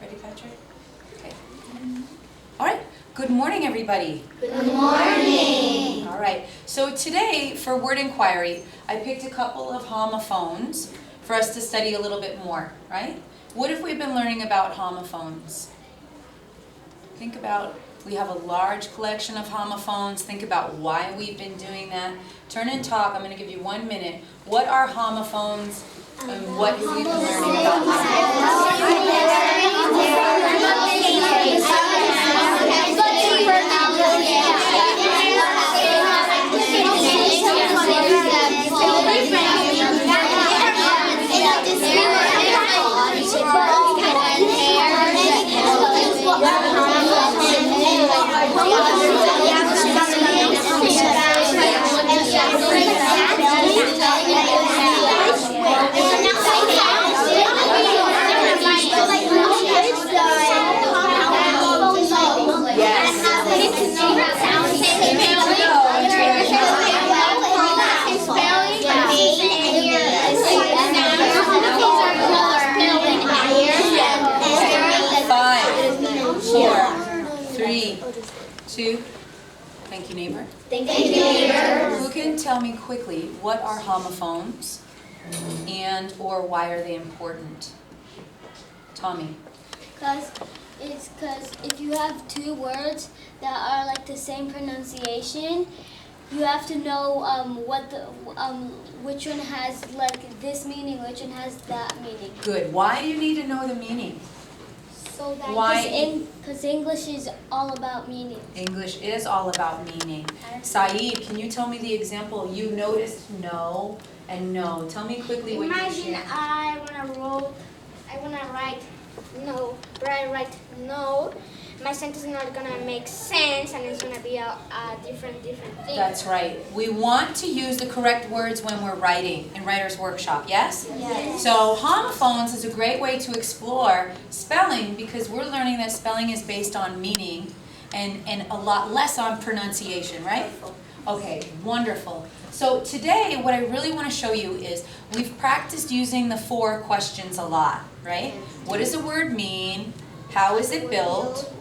Ready, Patrick? Okay. All right. Good morning, everybody. Good morning. All right. So today, for word inquiry, I picked a couple of homophones for us to study a little bit more, right? What have we been learning about homophones? Think about, we have a large collection of homophones. Think about why we've been doing that. Turn and talk. I'm going to give you 1 minute. What are homophones and what have we been learning about Two. Thank you, neighbor. Thank you, neighbor. Who can tell me quickly what are homophones and or why are they important? Tommy. Because if you have two words that are like the same pronunciation, you have to know which one has like this meaning, which one has that meaning. Good. Why do you need to know the meaning? So that because English is all about meaning. English is all about meaning. Saeed, can you tell me the example? You noticed no and no. Tell me quickly what you Imagine shared. I wanna write no, but I write no. My sentence is not gonna make sense, and it's gonna be a different thing. That's right. We want to use the correct words when we're writing in Writer's Workshop, yes? Yes. So homophones is a great way to explore spelling because we're learning that spelling is based on meaning and a lot less on pronunciation, right? Okay, wonderful. So today what I really want to show you is we've practiced using the 4 questions a lot, right? What does a word mean? How is it built?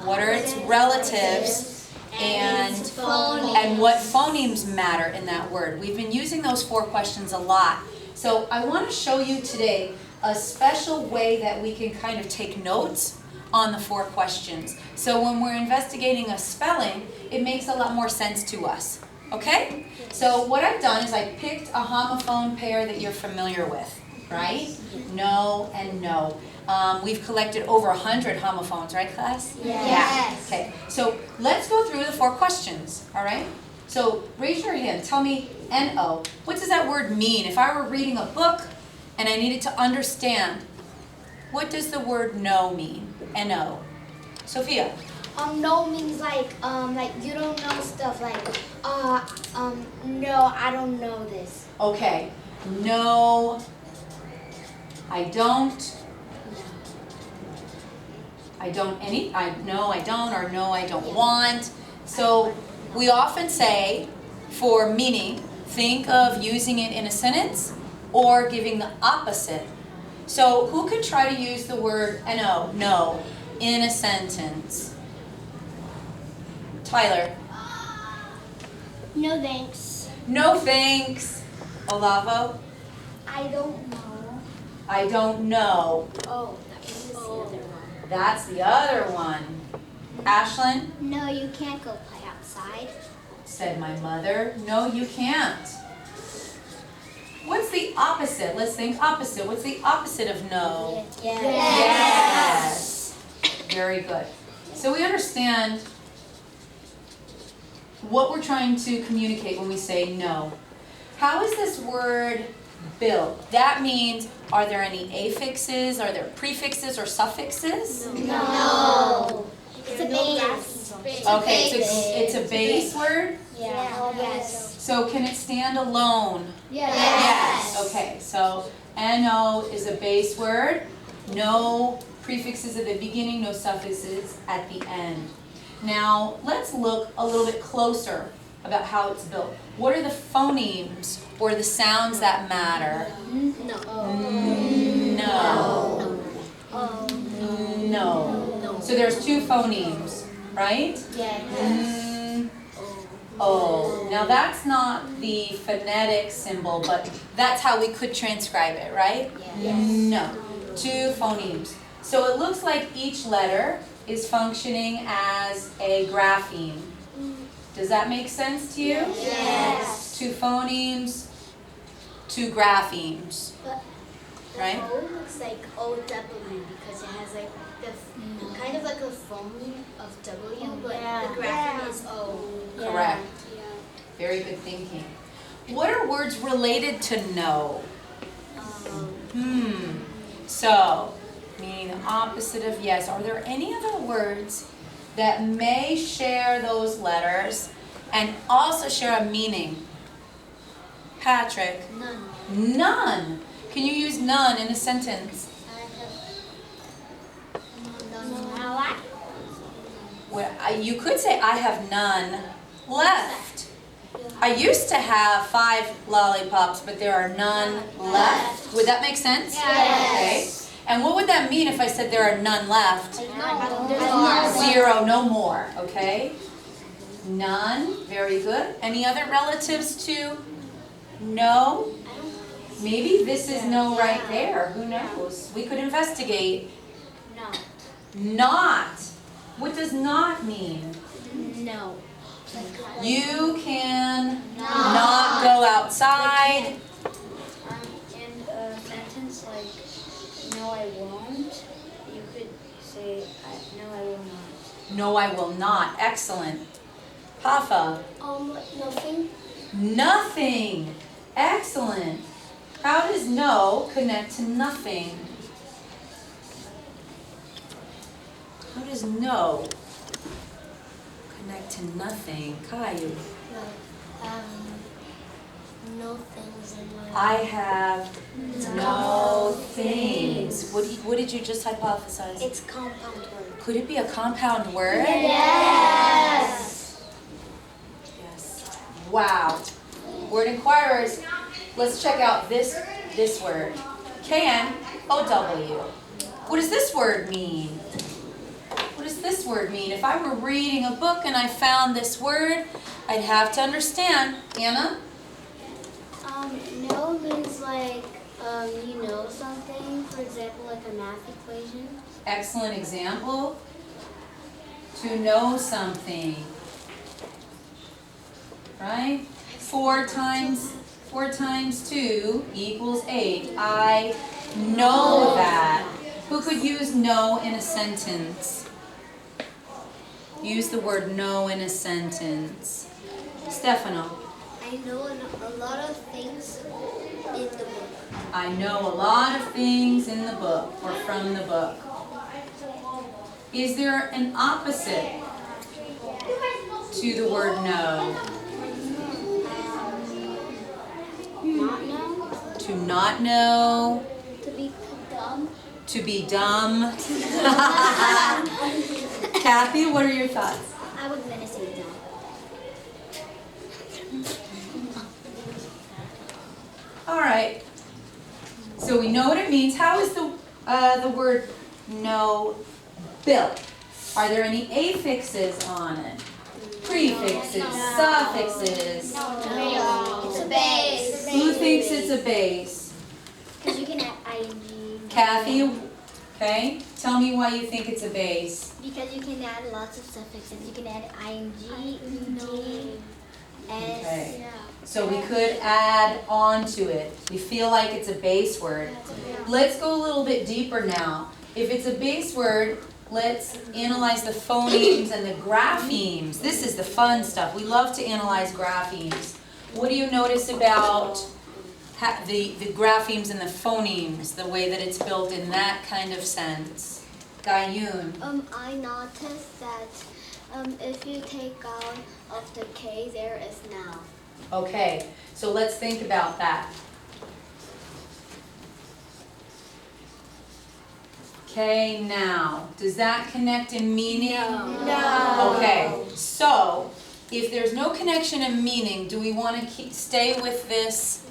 What are its relatives? And what phonemes matter in that word? We've been using those 4 questions a lot. So I want to show you today a special way that we can kind of take notes on the 4 questions. So when we're investigating a spelling, it makes a lot more sense to us. Okay? So what I've done is I picked a homophone pair that you're familiar with, right? No and no. We've collected over 100 homophones, right, class? Yes. Yeah. Okay. So let's go through the 4 questions, all right? So raise your hand. Tell me N-O. What does that word mean? If I were reading a book and I needed to understand, what does the word no mean? N-O. Sophia. No means like you don't know stuff like no, I don't know this. Okay. No, I don't. No, I don't, or no, I don't want. So we often say, for meaning, think of using it in a sentence or giving the opposite. So who can try to use the word no, in a sentence? Tyler. No thanks. No thanks. Olavo. I don't know. I don't know. Oh, that was the other one. That's the other one. Ashlyn. No, you can't go play outside. Said my mother. No, you can't. What's the opposite? Let's think opposite. What's the opposite of no? Yes. Yes. Very good. So we understand what we're trying to communicate when we say no. How is this word built? That means, are there any affixes? Are there prefixes or suffixes? No. It's a base. Okay, it's a base word? Yeah. Yes. So can it stand alone? Yes. Okay, so N-O is a base word. No prefixes at the beginning, no suffixes at the end. Now, let's look a little bit closer about how it's built. What are the phonemes or the sounds that matter? No. No. No. So there's two phonemes, right? Yes. Oh. Now that's not the phonetic symbol, but that's how we could transcribe it, right? Yes. No. Two phonemes. So it looks like each letter is functioning as a grapheme. Does that make sense to you? Yes. Two phonemes, two graphemes. Right? O looks like OW because it has like the kind of like a phone of W, but the grapheme is O. Correct. Very good thinking. What are words related to know? So, meaning the opposite of yes. Are there any other words that may share those letters and also share a meaning? Patrick? None. None. Can you use none in a sentence? You could say I have none left. I used to have 5 lollipops, but there are none left. Would that make sense? Yes. Okay. And what would that mean if I said there are none left? No. 0, no more. Okay. None. Very good. Any other relatives to no? Maybe this is no right there. Who knows? We could investigate. No. Not. What does not mean? No. You can not go outside. In a sentence like, no I won't, you could say, no I will not. No, I will not. Excellent. Papa. Nothing. Nothing. Excellent. How does no connect to nothing? How does no connect to nothing? Caillou. No things in my I have no things. What did you just hypothesize? It's compound word. Could it be a compound word? Yes. Yes. Wow. Word inquirers, let's check out this word. K-N-O-W. What does this word mean? What does this word mean? If I were reading a book and I found this word, I'd have to understand. Anna? No means like you know something. For example, like a math equation. Excellent example. To know something. Right? 4 times 2 equals 8. I know that. Who could use know in a sentence? Use the word know in a sentence. Stefano. I know a lot of things in the book. I know a lot of things in the book or from the book. Is there an opposite to the word know? Not know. To not know, To be dumb. to be dumb. Kathy, what are your thoughts? I was gonna say dumb. All right. So we know what it means. How is the word know built? Are there any affixes on it? Prefixes, suffixes. It's a base. Who thinks it's a base? Because you can add ing. Kathy, okay. Tell me why you think it's a base. Because you can add lots of suffixes. You can add ing, ed, s. Okay. So we could add on to it. We feel like it's a base word. Let's go a little bit deeper now. If it's a base word, let's analyze the phonemes and the graphemes. This is the fun stuff. We love to analyze graphemes. What do you notice about the graphemes and the phonemes, the way that it's built in that kind of sense? Gayun. I noticed that if you take out of the K, there is now. Okay, so let's think about that. Okay, now, does that connect in meaning? No. Okay, so if there's no connection in meaning, do we want to stay with this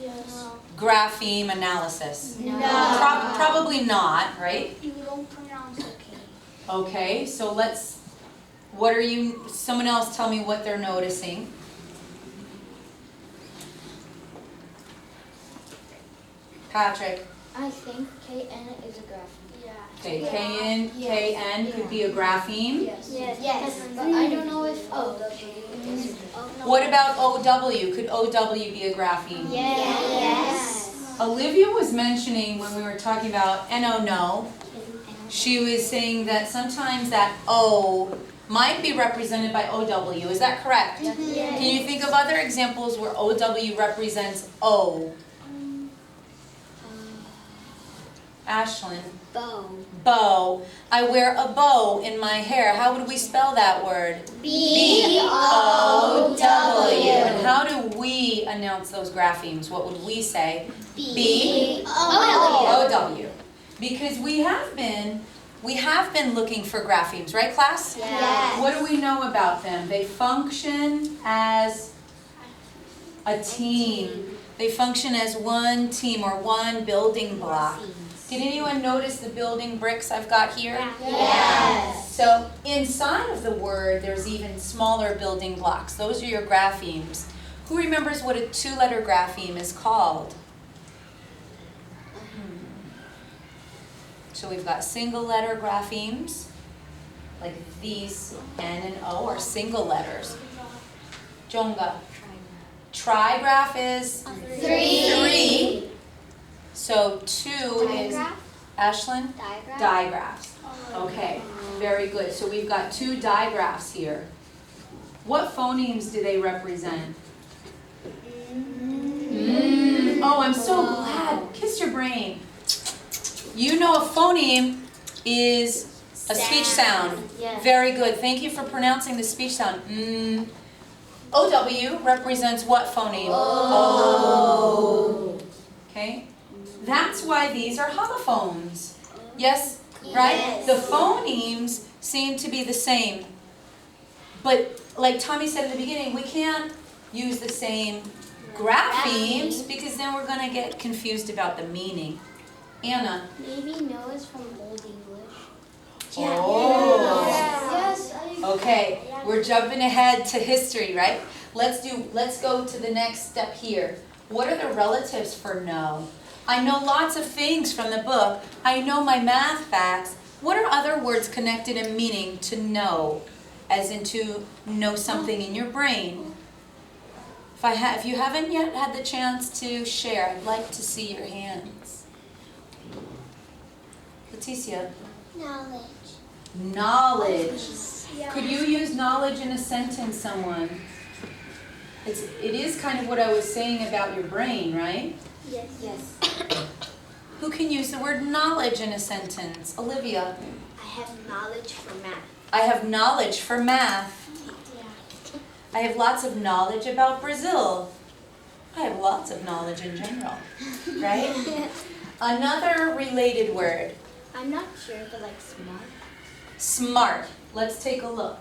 grapheme analysis? No. Probably not, right? You don't pronounce the K. Okay, so someone else tell me what they're noticing. Patrick. I think KN is a grapheme. Yeah. Okay, KN could be a grapheme. Yes. But I don't know if OW is. What about OW? Could OW be a grapheme? Yes. Olivia was mentioning when we were talking about no, she was saying that sometimes that O might be represented by OW. Is that correct? Yes. Can you think of other examples where OW represents O? Ashlyn. Bow. I wear a bow in my hair. How would we spell that word? B-O-W. And how do we announce those graphemes? What would we say? B-O-W. Because we have been looking for graphemes, right, class? Yes. What do we know about them? They function as a team. They function as one team or one building block. Did anyone notice the building bricks I've got here? Yes. So inside of the word, there's even smaller building blocks. Those are your graphemes. Who remembers what a two-letter grapheme is called? So we've got single-letter graphemes, like these N and O are single letters. Jonga. Trigraph is 3. So 2 is Ashlyn? Digraphs. Okay, very good. So we've got 2 digraphs here. What phonemes do they represent? Oh, I'm so glad. Kiss your brain. You know a phoneme is a speech sound. Yes. Very good. Thank you for pronouncing the speech sound. OW represents what phoneme? O. Okay? That's why these are homophones. Yes? Right? Yes. The phonemes seem to be the same. But like Tommy said in the beginning, we can't use the same graphemes because then we're going to get confused about the meaning. Anna? Maybe no is from Old English. Oh. Yes. Okay, we're jumping ahead to history, right? Let's go to the next step here. What are the relatives for no? I know lots of things from the book. I know my math facts. What are other words connected in meaning to know, as in to know something in your brain? If you haven't yet had the chance to share, I'd like to see your hands. Leticia? Knowledge. Could you use knowledge in a sentence, someone? It is kind of what I was saying about your brain, right? Yes. Who can use the word knowledge in a sentence? Olivia. I have knowledge for math. I have knowledge for math. I have lots of knowledge about Brazil. I have lots of knowledge in general, right? Another related word. I'm not sure, but like smart. Smart. Let's take a look.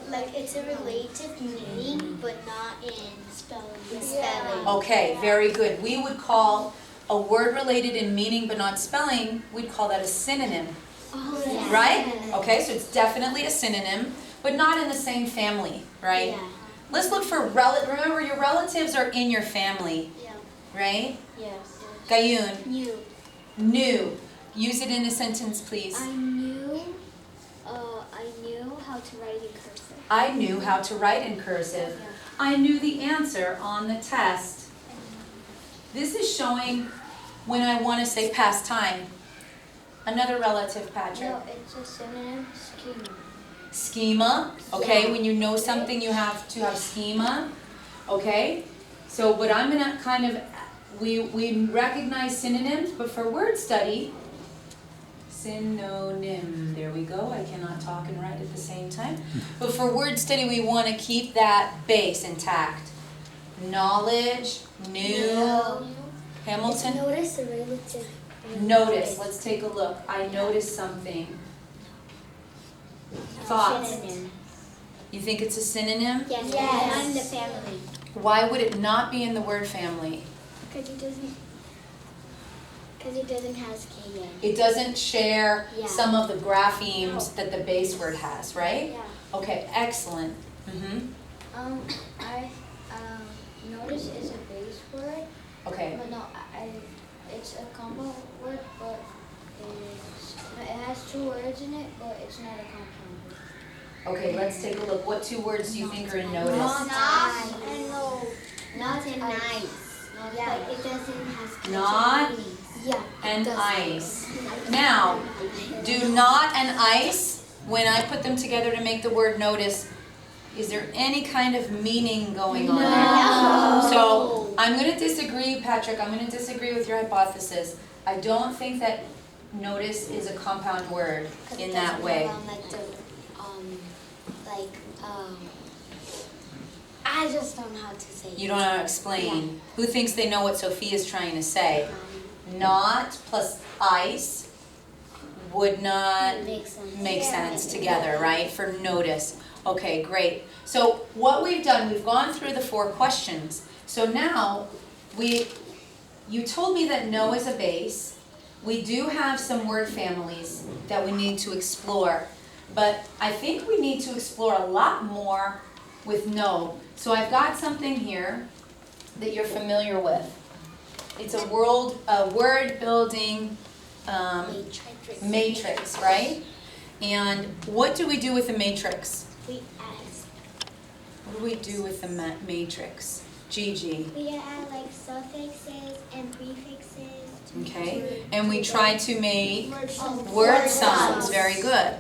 Like it's a relative meaning, but not in spelling. Okay, very good. We would call a word related in meaning but not spelling, we'd call that a synonym. Oh, yeah. Right? Okay, so it's definitely a synonym, but not in the same family, right? Yeah. Let's look for remember your relatives are in your family, Yeah. right? Yes. Gayun, New. knew. Use it in a sentence, please. I knew how to write in cursive. I knew how to write in cursive. I knew the answer on the test. This is showing when I want to say past time. Another relative, Patrick. No, it's a synonym, schema. Schema, okay, when you know something you have to have schema, okay? So, but I'm gonna kind of, we recognize synonyms, but for word study, synonym, there we go, I cannot talk and write at the same time. But for word study, we want to keep that base intact. Knowledge, new, Hamilton? Notice a relative. Notice, let's take a look. I noticed something. Thoughts? Synonym. You think it's a synonym? Yes. Yes. And the family. Why would it not be in the word family? Because it doesn't. Because it doesn't have K in. It doesn't share Yeah. some of the graphemes that the base word has, right? Yeah. Okay, excellent. I notice is a base word, Okay, but no, it's a compound word, but it has 2 words in it, but it's not a compound word. okay, let's take a look. What 2 words do you think are in notice? Not And no. Not and nice. Yeah. But it doesn't have K. Not Yeah. and ice. Now, do not and ice, when I put them together to make the word notice, is there any kind of meaning going on there? So I'm going to disagree, Patrick. I'm going to disagree with your hypothesis. I don't think that notice is a compound word in that way. I just don't know how to say it. You don't know how to explain. Who thinks they know what Sophia's trying to say? Not plus ice would not Makes sense. make sense together, right? For notice. Okay, great. So what we've done, we've gone through the 4 questions. So now, you told me that no is a base. We do have some word families that we need to explore. But I think we need to explore a lot more with no. So I've got something here that you're familiar with. It's a word building matrix, right? And what do we do with the matrix? We add. What do we do with the matrix? Gigi. We add like suffixes and prefixes. Okay, and we try to make word sums. Very good.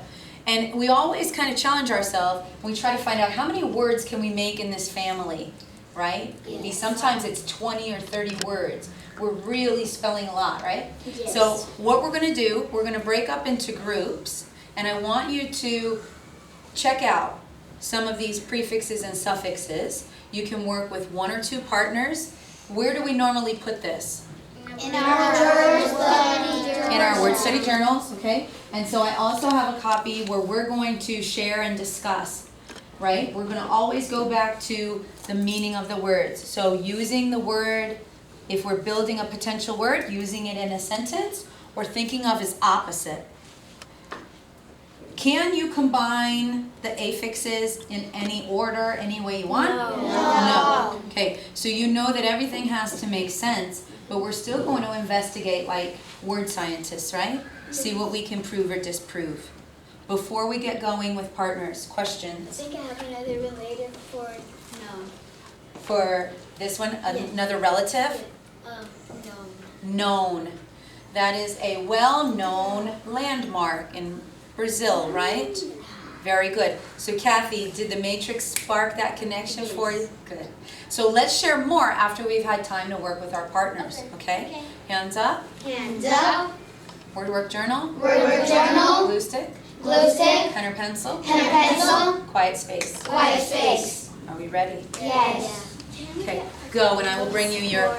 And we always kind of challenge ourselves. We try to find out how many words can we make in this family, right? Yes. Sometimes it's 20 or 30 words. We're really spelling a lot, right? Yes. So what we're going to do, we're going to break up into groups, and I want you to check out some of these prefixes and suffixes. You can work with 1 or 2 partners. Where do we normally put this? In our word study journal. In our word study journals, okay? And so I also have a copy where we're going to share and discuss, right? We're going to always go back to the meaning of the words. So using the word, if we're building a potential word, using it in a sentence, or thinking of as opposite. Can you combine the affixes in any order, any way you want? No. Okay, so you know that everything has to make sense, but we're still going to investigate like word scientists, right? See what we can prove or disprove. Before we get going with partners, questions? I think I have another relative for no. For this one, Yes. another relative? No. Known. That is a well-known landmark in Brazil, right? Very good. So Kathy, did the matrix spark that connection for you? Good. So let's share more after we've had time to work with our partners, okay? Hands up. Hands up. Word work journal. Word journal. Glue stick. Glue stick. Pen or pencil. Pen or pencil. Quiet space. Quiet space. Are we ready? Yes. Okay, go, and I will bring you your